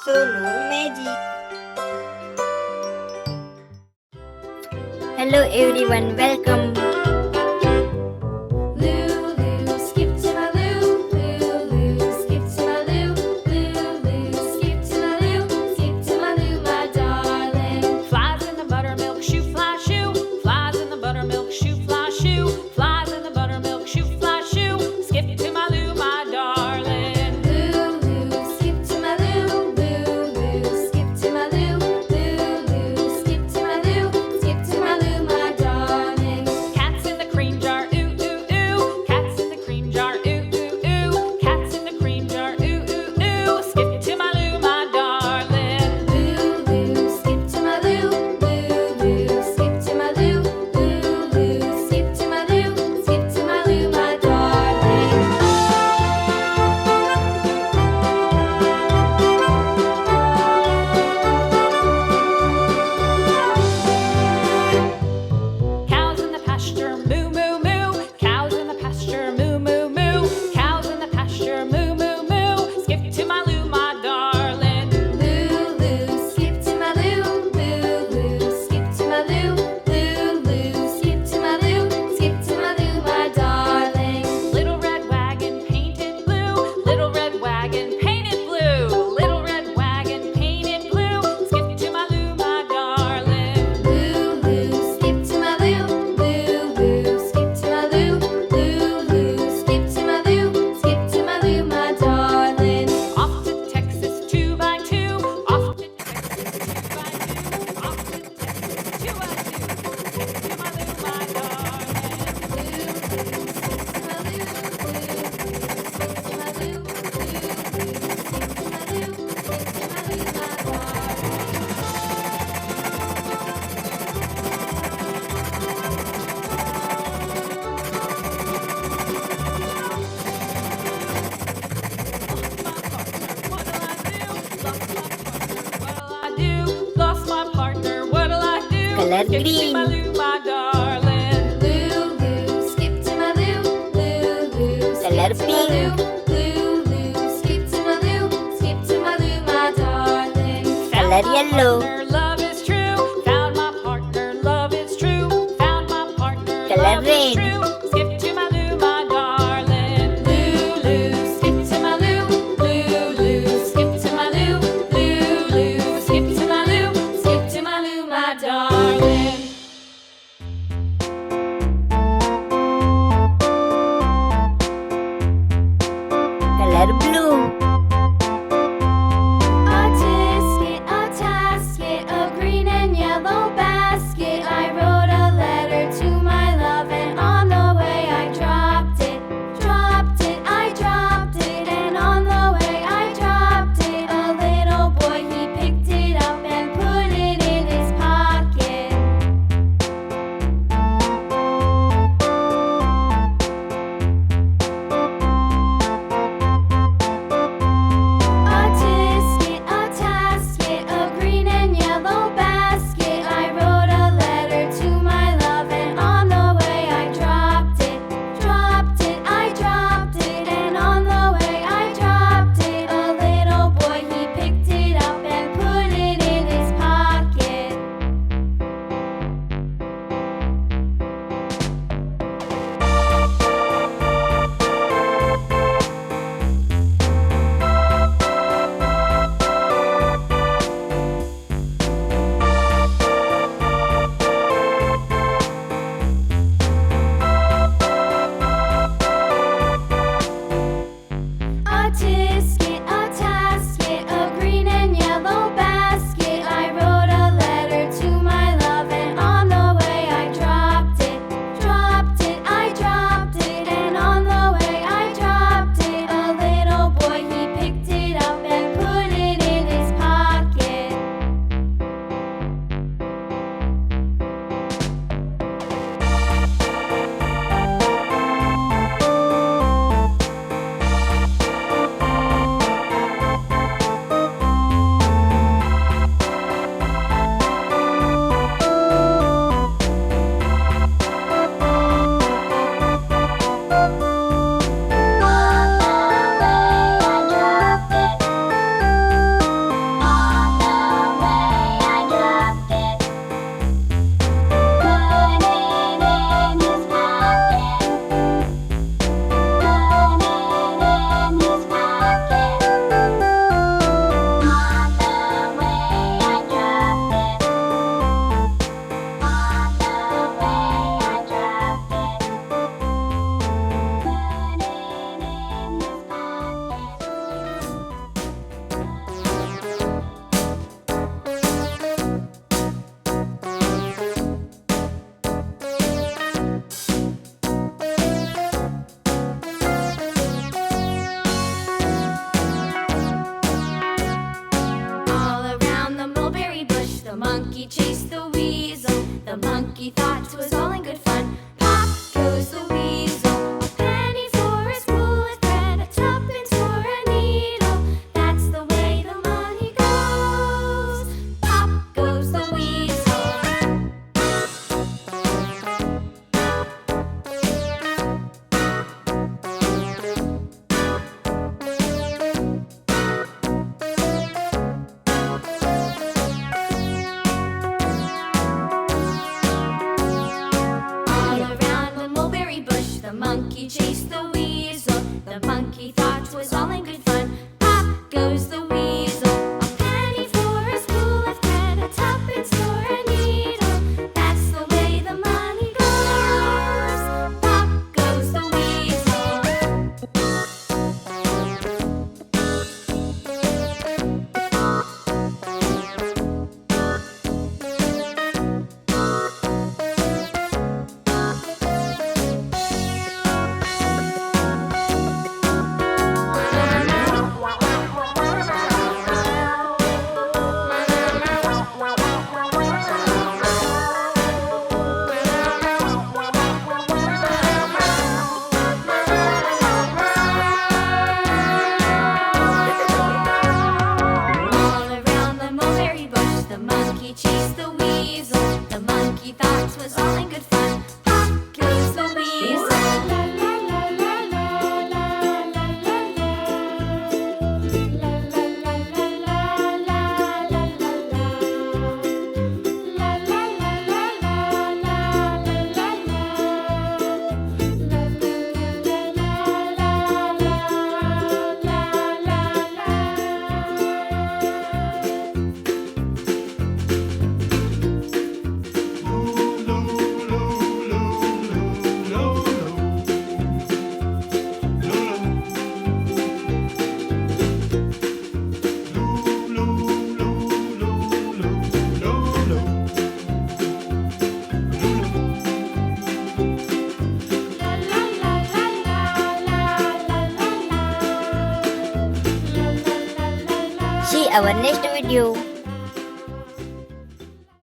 Sonu Magic. Hello everyone, welcome. Lulu, skip to my loo. Lulu, skip to my loo. Lulu, skip to my loo. Skip to my loo, my darling. Flies in the buttermilk shoe, fly shoe. Flies in the buttermilk shoe, fly shoe. Flies in the buttermilk shoe, fly shoe. Skip to my loo, my darling. Lulu, skip to my loo. Lulu, skip to my loo. Lulu, skip to my loo. Skip to my loo, my darling. Cats in the cream jar, ooh ooh ooh. Cats in the cream jar, ooh ooh ooh. Cats in the cream jar, ooh ooh ooh. Skip to my loo, my darling. Lulu, skip to my loo. Lulu, skip to my loo. Lulu, skip to my loo. Skip to my loo, my darling. Cows in the pasture, moo moo moo. Cows in the pasture, moo moo moo. Cows in the pasture, moo moo moo. Skip to my loo, my darling. Lulu, skip to my loo. Lulu, skip to my loo. Lulu, skip to my loo. Skip to my loo, my darling. Little red wagon painted blue. Little red wagon painted blue. Little red wagon painted blue. Skip to my loo, my darling. Lulu, skip to my loo. Lulu, skip to my loo. Lulu, skip to my loo. Skip to my loo, my darling. Off to Texas 2x2. Off to Texas 2x2. Off to Texas 2x2. Skip to my loo, my darling. Lost my partner, what'll I do? Color Skip to green. my loo, my darling. Lulu, skip to my loo. Lulu, skip Color to my loo. pink. Lulu, skip to my loo. Skip to my loo, my darling. Color Found my yellow. partner, love is true. Found my partner, love is true. Found my partner, Color love is red. true. Skip to my loo, my darling. Lulu, skip to my loo. Lulu, skip to my loo. Lulu, skip to my loo. Skip to my loo, my darling. Color blue. A tisket, monkey chased the weasel. The monkey thought 'twas all in good fun. Pop goes the weasel. A penny for a spool of thread, a tuppence for a needle. That's the way the money goes. Pop goes the weasel. All around the mulberry bush, the monkey chased the weasel. The monkey thought 'twas all in good fun. Pop goes the weasel. A penny for a spool of thread, a tuppence for a needle. That's the way the money goes. Pop goes the weasel. All around the mulberry bush, the monkey chased the weasel. The monkey thought 'twas all in good fun. Pop goes the weasel. La la la la la la la la la. La la la la la la la la la. La la la la la la la la la. La la la la See our next video.